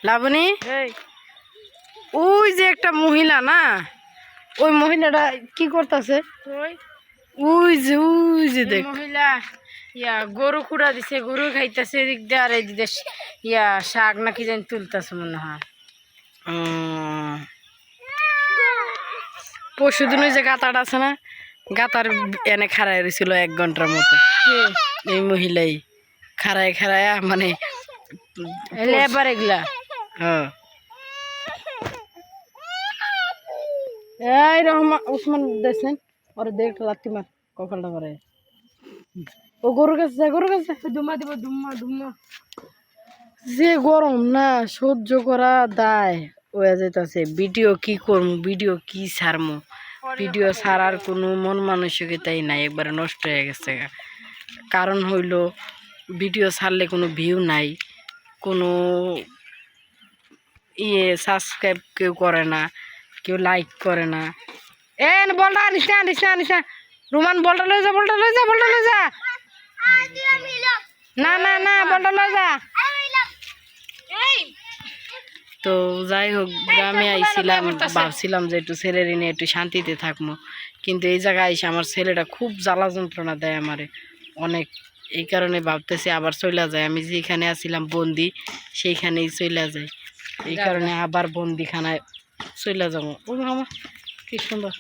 লাবণী ওই যে একটা মহিলা না, ওই মহিলাটা কি করতেছে? ওই যে দেখ মহিলা গরু কুড়া দিছে, গরু খাইতেছে এদিক দিয়ে, আর এদিক দিয়ে শাক নাকি জানি তুলতেছে মনে হয়। পরশু দিন ওই যে গাতাটা আছে না, গাতার এনে খাড়াই রয়েছিল 1 ঘন্টার মতো। এই মহিলাই খাড়ায় মানে লেবার এগুলা। হ্যাঁ এই রহমান উসমান দেখছেন ওরে দেখ লাত্তি মার কপালটা করে। ও গরুর কাছে যায়, গরুর কাছে দুম্মা দিব, দুম্মা দুম্মা। যে গরম না সহ্য করা দায় হয়ে যেতেছে। ভিডিও কি করবো, ভিডিও কি ছাড়মু, ভিডিও ছাড়ার কোনো মন মানসিকতাই নাই, একবারে নষ্ট হয়ে গেছে। কারণ হইল ভিডিও ছাড়লে কোনো ভিউ নাই, কোনো সাবস্ক্রাইব কেউ করে না, কেউ লাইক করে না। বলটা আনিস না, আনিস না, আনিস না। রোমান বলটা লয়ে যা, বলটা লয়ে যা, বলটা লয়ে যা। না না না, বলটা লয়ে যা। তো যাই হোক, গ্রামে আইছিলাম, ভাবছিলাম যে একটু ছেলের নিয়ে একটু শান্তিতে থাকবো, কিন্তু এই জায়গায় এসে আমার ছেলেটা খুব জ্বালা যন্ত্রণা দেয় আমারে অনেক। এই কারণে ভাবতেছি আবার চলে যায়, আমি যেখানে আছিলাম বন্দি সেইখানেই চলে যায়। এই কারণে আবার বন্দিখানায় চলে যাবো। ও মামা কি সুন্দর।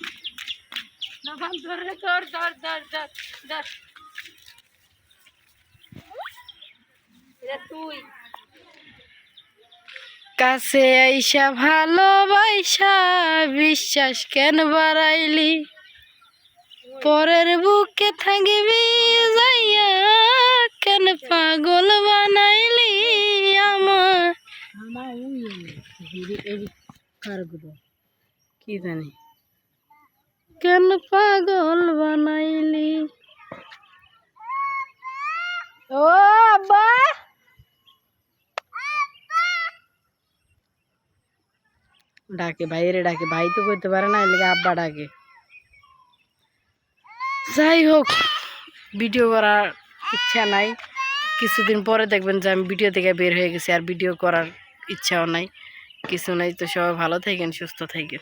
কাছে আইসা ভালোবাসা বিশ্বাস কেন বাড়াইলি, পরের বুকে থাকবি যাইয়া কেন পাগল বানাইলি আমার। কি জানি কেন পাগল বানাইলি। ও আব্বা ডাকে, ভাইরে ডাকে, ভাই তো করতে পারে না, এলাকা আব্বা ডাকে। যাই হোক, ভিডিও করার ইচ্ছা নাই, কিছুদিন পরে দেখবেন যে আমি ভিডিও থেকে বের হয়ে গেছি, আর ভিডিও করার ইচ্ছাও নাই, কিছু নাই। তো সবাই ভালো থাকেন, সুস্থ থাকেন।